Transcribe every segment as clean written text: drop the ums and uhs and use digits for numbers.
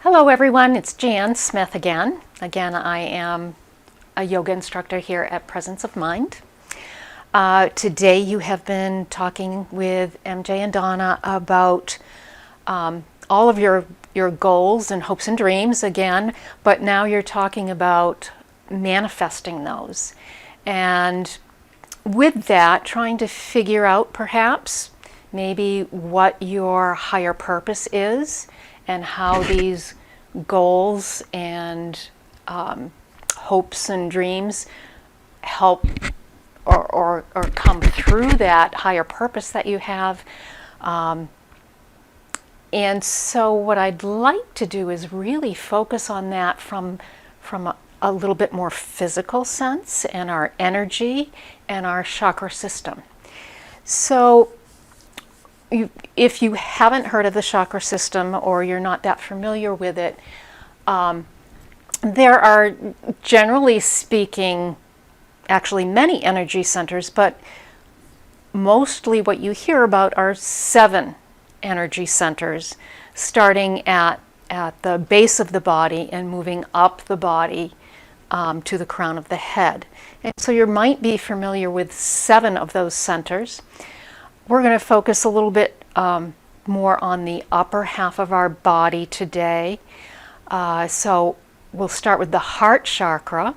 Hello everyone, it's Jan Smith again. I am a yoga instructor here at Presence of Mind. Today you have been talking with MJ and Donna about all of your goals and hopes and dreams again, but now you're talking about manifesting those. And with that, trying to figure out perhaps maybe what your higher purpose is and how these goals and hopes and dreams help or come through that higher purpose that you have. And so what I'd like to do is really focus on that from a little bit more physical sense and our energy and our chakra system. So if you haven't heard of the chakra system or you're not that familiar with it, there are, generally speaking, actually many energy centers, but mostly what you hear about are 7 energy centers, starting at the base of the body and moving up the body to the crown of the head. And so you might be familiar with 7 of those centers. We're going to focus a little bit more on the upper half of our body today. So we'll start with the Heart Chakra,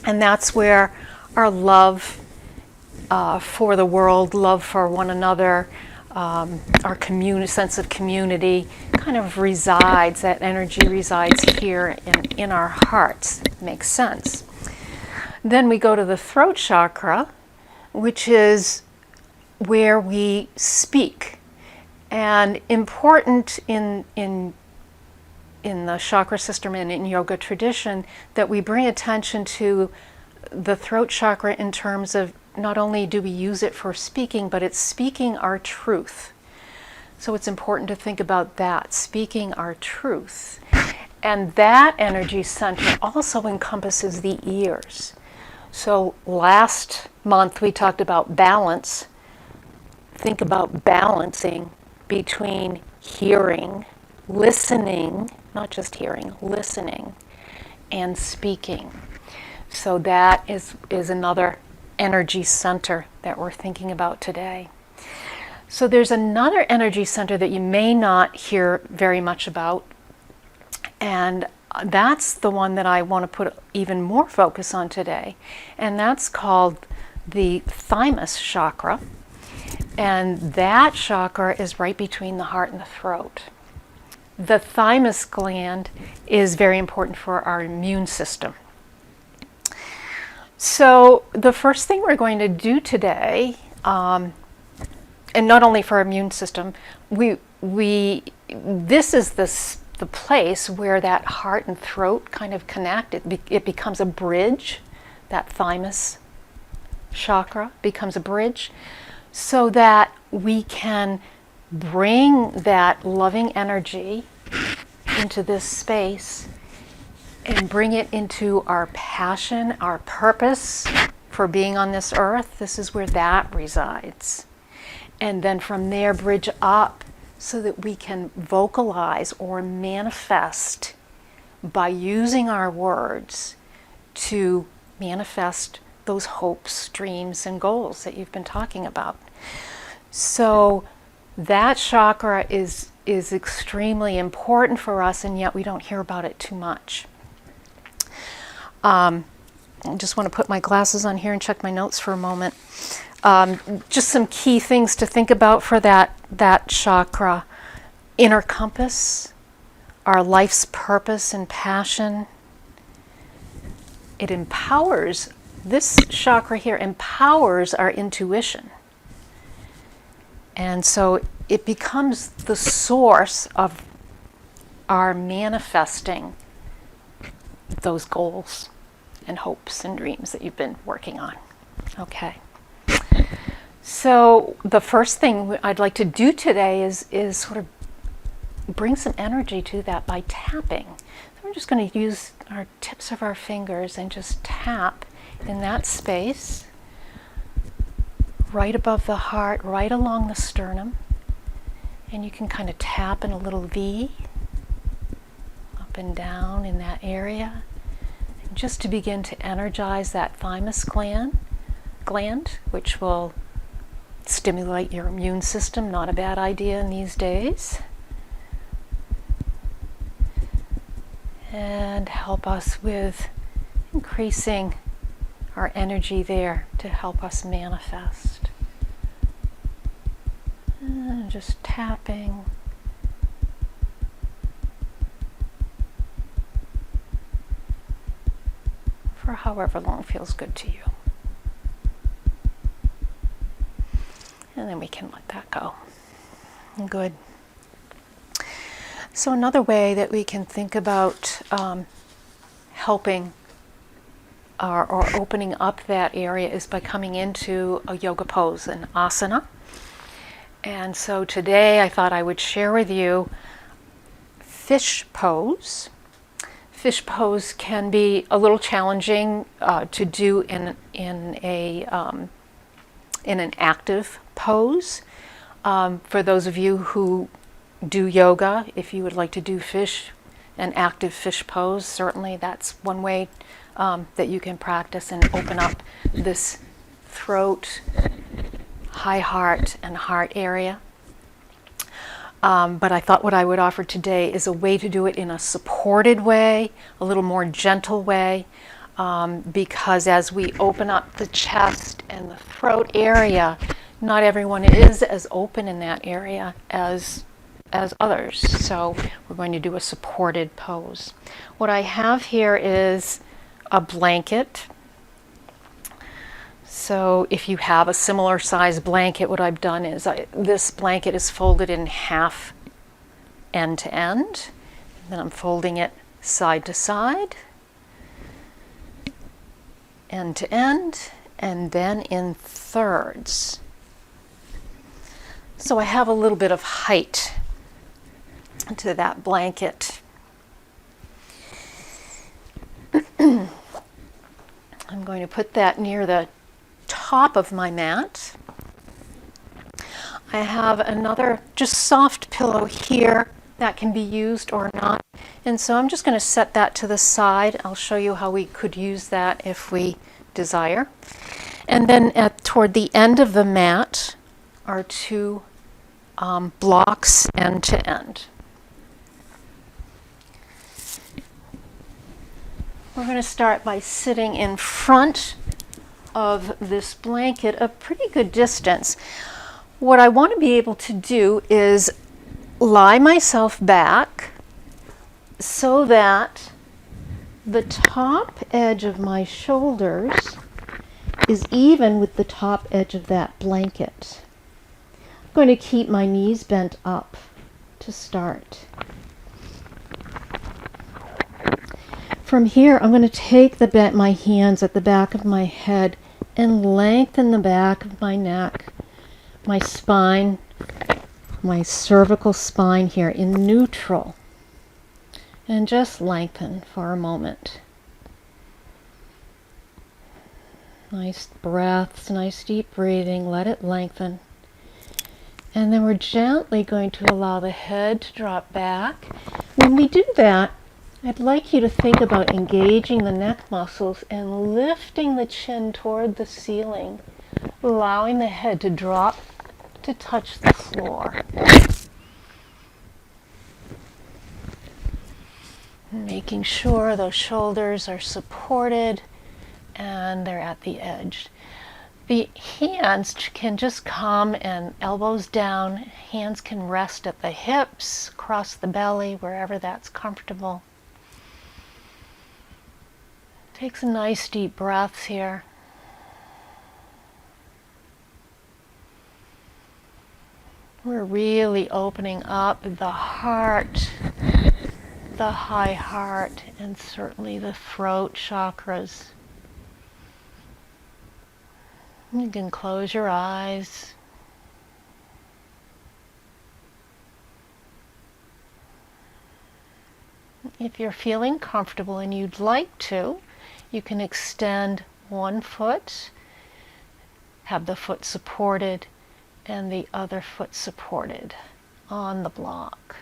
and that's where our love for the world, love for one another, our sense of community kind of resides. That energy resides here in our hearts. Makes sense. Then we go to the Throat Chakra, which is where we speak, and important in the chakra system and in yoga tradition that we bring attention to the throat chakra in terms of not only do we use it for speaking, but it's speaking our truth. So it's important to think about that, speaking our truth. And that energy center also encompasses the ears. So last month we talked about balance. Think about balancing between hearing, listening, not just hearing, listening, and speaking. So that is another energy center that we're thinking about today. So there's another energy center that you may not hear very much about, and that's the one that I want to put even more focus on today, and that's called the Thymus Chakra. And that chakra is right between the heart and the throat. The Thymus Gland is very important for our immune system. So the first thing we're going to do today, and not only for our immune system, this is the place where that heart and throat kind of connect. It becomes a bridge. That Thymus Chakra becomes a bridge, so that we can bring that loving energy into this space and bring it into our passion, our purpose for being on this earth. This is where that resides. And then from there, bridge up so that we can vocalize or manifest by using our words to manifest those hopes, dreams, and goals that you've been talking about. So that chakra is extremely important for us, and yet we don't hear about it too much. I just want to put my glasses on here and check my notes for a moment. Just some key things to think about for that chakra. Inner compass, our life's purpose and passion. It empowers. This chakra here empowers our intuition. And so it becomes the source of our manifesting those goals and hopes and dreams that you've been working on. Okay. So the first thing I'd like to do today is sort of bring some energy to that by tapping. So we're just going to use our tips of our fingers and just tap in that space, right above the heart, right along the sternum. And you can kind of tap in a little V. up and down in that area, and just to begin to energize that thymus gland, which will stimulate your immune system. Not a bad idea in these days. And help us with increasing our energy there to help us manifest. And just tapping. For however long feels good to you. And then we can let that go. Good. So another way that we can think about helping or opening up that area is by coming into a yoga pose, an asana. And so today I thought I would share with you fish pose. Fish pose can be a little challenging to do in an active pose. For those of you who do yoga, if you would like to do an active fish pose, certainly that's one way that you can practice and open up this throat, high heart, and heart area. But I thought what I would offer today is a way to do it in a supported way, a little more gentle way, because as we open up the chest and the throat area, not everyone is as open in that area as others. So we're going to do a supported pose. What I have here is a blanket. So if you have a similar size blanket, what I've done is this blanket is folded in half end to end. Then I'm folding it side to side, end to end, and then in thirds. So I have a little bit of height to that blanket. I'm going to put that near the top of my mat. I have another just soft pillow here that can be used or not. And so I'm just going to set that to the side. I'll show you how we could use that if we desire. And then toward the end of the mat are two blocks end to end. We're going to start by sitting in front of this blanket a pretty good distance. What I want to be able to do is lie myself back so that the top edge of my shoulders is even with the top edge of that blanket. I'm going to keep my knees bent up to start. From here, I'm going to take my hands at the back of my head and lengthen the back of my neck, my spine, my cervical spine here in neutral. And just lengthen for a moment. Nice breaths, nice deep breathing, let it lengthen. And then we're gently going to allow the head to drop back. When we do that, I'd like you to think about engaging the neck muscles and lifting the chin toward the ceiling, allowing the head to drop to touch the floor. Making sure those shoulders are supported and they're at the edge. The hands can just come and elbows down. Hands can rest at the hips, across the belly, wherever that's comfortable. Take some nice deep breaths here. We're really opening up the heart, the high heart, and certainly the throat chakras. You can close your eyes. If you're feeling comfortable and you'd like to, you can extend one foot, have the foot supported, and the other foot supported on the block.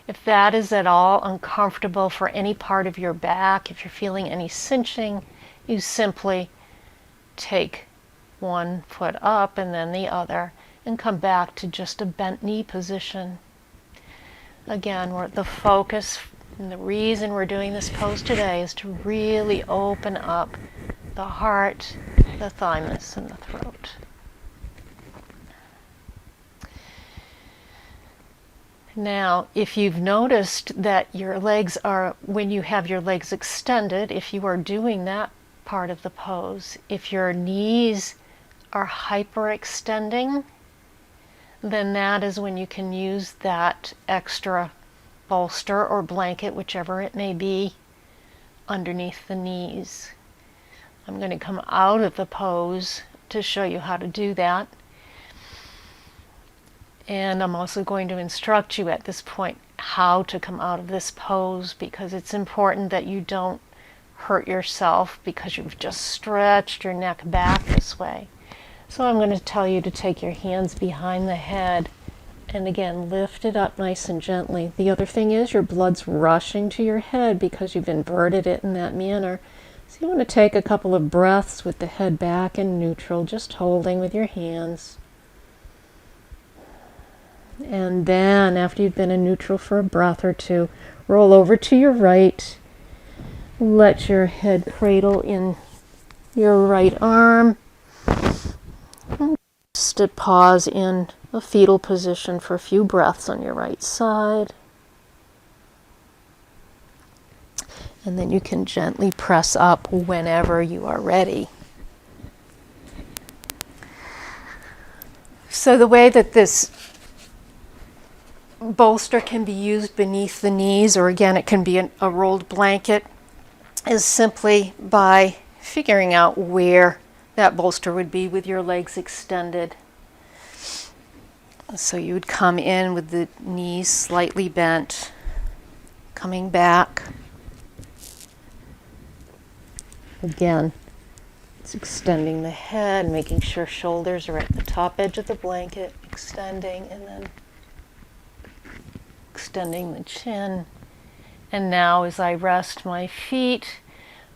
If that is at all uncomfortable for any part of your back, if you're feeling any cinching, you simply take one foot up and then the other and come back to just a bent knee position. Again, the focus and the reason we're doing this pose today is to really open up the heart, the thymus, and the throat. Now, if you've noticed that your legs are, when you have your legs extended, if you are doing that part of the pose, if your knees are hyperextending, then that is when you can use that extra bolster or blanket, whichever it may be, underneath the knees. I'm going to come out of the pose to show you how to do that. And I'm also going to instruct you at this point how to come out of this pose, because it's important that you don't hurt yourself because you've just stretched your neck back this way. So I'm going to tell you to take your hands behind the head and again lift it up nice and gently. The other thing is your blood's rushing to your head because you've inverted it in that manner. So you want to take a couple of breaths with the head back in neutral, just holding with your hands. And then after you've been in neutral for a breath or two, roll over to your right. Let your head cradle in your right arm. Just pause in a fetal position for a few breaths on your right side. And then you can gently press up whenever you are ready. So the way that this bolster can be used beneath the knees, or again it can be a rolled blanket, is simply by figuring out where that bolster would be with your legs extended. So you would come in with the knees slightly bent, coming back. Again, it's extending the head, making sure shoulders are at the top edge of the blanket, extending, and then extending the chin. And now as I rest my feet,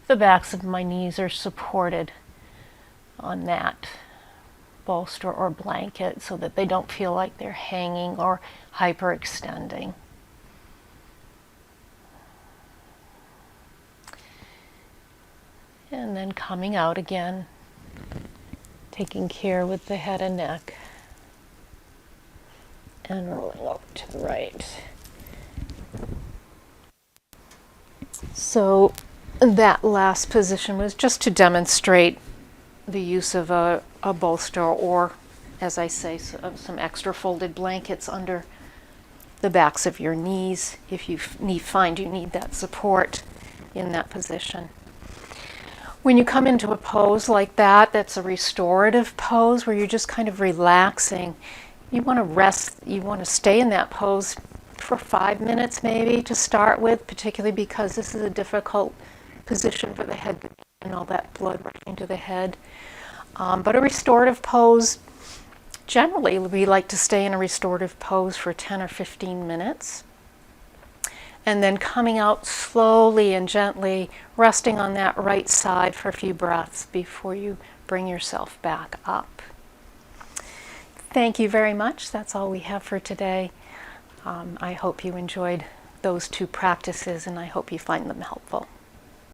the backs of my knees are supported on that bolster or blanket so that they don't feel like they're hanging or hyperextending. And then coming out again, taking care with the head and neck, and rolling over to the right. So that last position was just to demonstrate the use of a bolster, or, as I say, some extra folded blankets under the backs of your knees if you find you need that support in that position. When you come into a pose like that, that's a restorative pose where you're just kind of relaxing. You want to rest, you want to stay in that pose for 5 minutes maybe to start with, particularly because this is a difficult position for the head and all that blood rushing to the head. But a restorative pose, generally we like to stay in a restorative pose for 10 or 15 minutes. And then coming out slowly and gently, resting on that right side for a few breaths before you bring yourself back up. Thank you very much. That's all we have for today. I hope you enjoyed those two practices, and I hope you find them helpful.